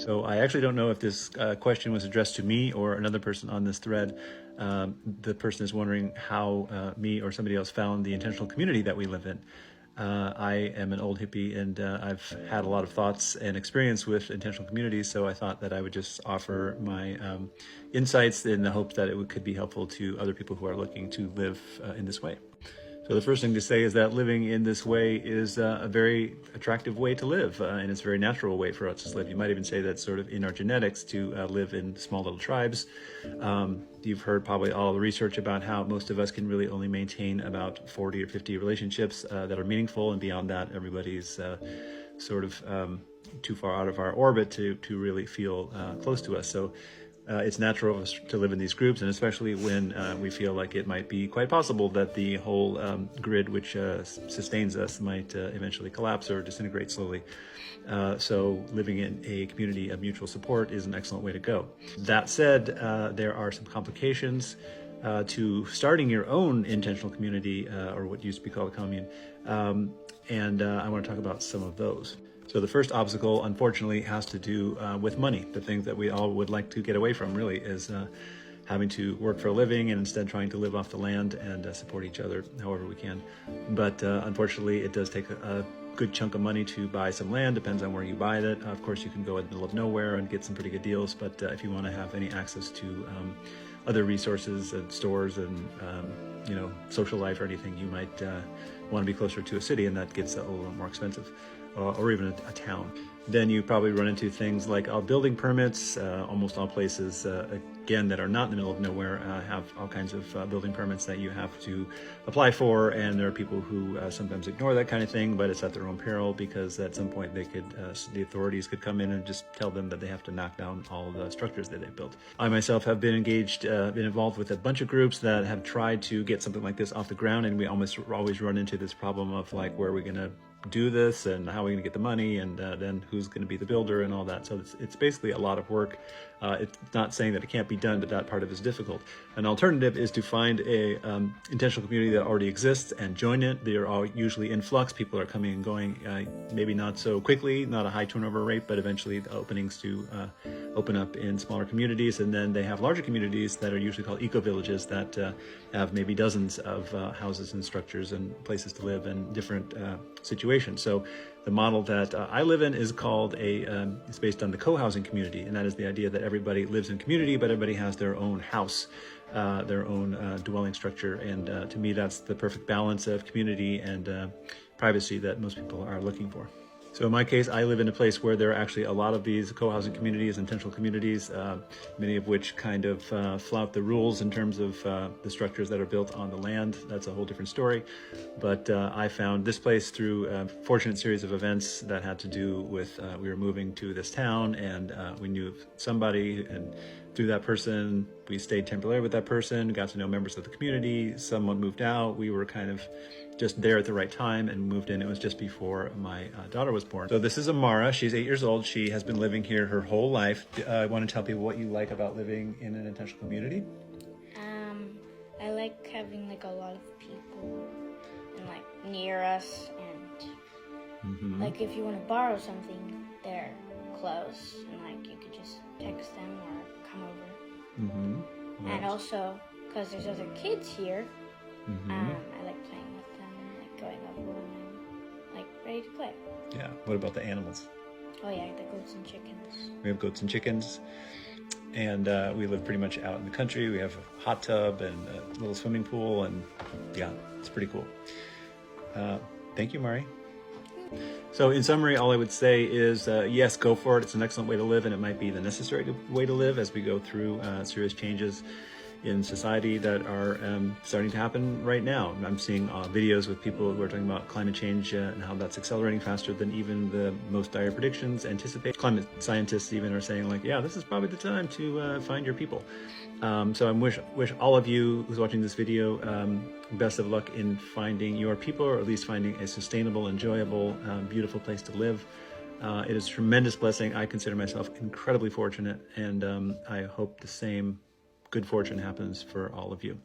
So I actually don't know if this question was addressed to me or another person on this thread. The person is wondering how me or somebody else found the intentional community that we live in. I am an old hippie, and I've had a lot of thoughts and experience with intentional communities, so I thought that I would just offer my insights in the hopes that it could be helpful to other people who are looking to live in this way. So the first thing to say is that living in this way is a very attractive way to live, and it's a very natural way for us to live. You might even say that's sort of in our genetics to live in small little tribes. You've heard probably all the research about how most of us can really only maintain about 40 or 50 relationships that are meaningful, and beyond that, everybody's sort of too far out of our orbit to really feel close to us. So it's natural to live in these groups, and especially when we feel like it might be quite possible that the whole grid which sustains us might eventually collapse or disintegrate slowly. So living in a community of mutual support is an excellent way to go. That said, there are some complications to starting your own intentional community, or what used to be called a commune, and I want to talk about some of those. So the first obstacle, unfortunately, has to do with money. The thing that we all would like to get away from, really, is having to work for a living and instead trying to live off the land and support each other however we can. But unfortunately, it does take a good chunk of money to buy some land. Depends on where you buy it. Of course, you can go in the middle of nowhere and get some pretty good deals. But if you want to have any access to other resources and stores and social life or anything, you might want to be closer to a city, and that gets a little more expensive. Or even a town. Then you probably run into things like building permits. Almost all places, again, that are not in the middle of nowhere have all kinds of building permits that you have to apply for, and there are people who sometimes ignore that kind of thing, but it's at their own peril, because at some point the authorities could come in and just tell them that they have to knock down all the structures that they've built. I myself have been involved with a bunch of groups that have tried to get something like this off the ground, and we almost always run into this problem of like, where are we going to do this, and how are we going to get the money, and then who's going to be the builder and all that. So it's basically a lot of work. It's not saying that it can't be done, but that part of it is difficult. An alternative is to find a intentional community that already exists and join it. They are all usually in flux. People are coming and going, maybe not so quickly, not a high turnover rate, but eventually the openings to open up in smaller communities. And then they have larger communities that are usually called eco-villages that have maybe dozens of houses and structures and places to live in different situations. So the model that I live in is called it's based on the co-housing community, and that is the idea that everybody lives in community, but everybody has their own house, their own dwelling structure, and to me that's the perfect balance of community and privacy that most people are looking for. So in my case, I live in a place where there are actually a lot of these co-housing communities, intentional communities, many of which kind of flout the rules in terms of the structures that are built on the land. That's a whole different story. But I found this place through a fortunate series of events that had to do with we were moving to this town, and we knew somebody, and through that person, we stayed temporarily with that person, got to know members of the community. Someone moved out. We were kind of just there at the right time and moved in. It was just before my daughter was born. So this is Amara. She's 8 years old. She has been living here her whole life. I want to tell people what you like about living in an intentional community. I like having like a lot of people and like near us, and like if you want to borrow something, they're close, and like you could just text them or come over. Right. And also, because there's other kids here, I like playing with them and like going over when I'm like ready to play. Yeah. What about the animals? Oh yeah, the goats and chickens. We have goats and chickens, and we live pretty much out in the country. We have a hot tub and a little swimming pool, and yeah, it's pretty cool. Thank you, Mari. So in summary, all I would say is, yes, go for it. It's an excellent way to live, and it might be the necessary way to live as we go through serious changes in society that are starting to happen right now. I'm seeing videos with people who are talking about climate change and how that's accelerating faster than even the most dire predictions anticipate. Climate scientists even are saying like, yeah, this is probably the time to find your people. So I wish all of you who's watching this video best of luck in finding your people, or at least finding a sustainable, enjoyable, beautiful place to live. It is a tremendous blessing. I consider myself incredibly fortunate, and I hope the same good fortune happens for all of you.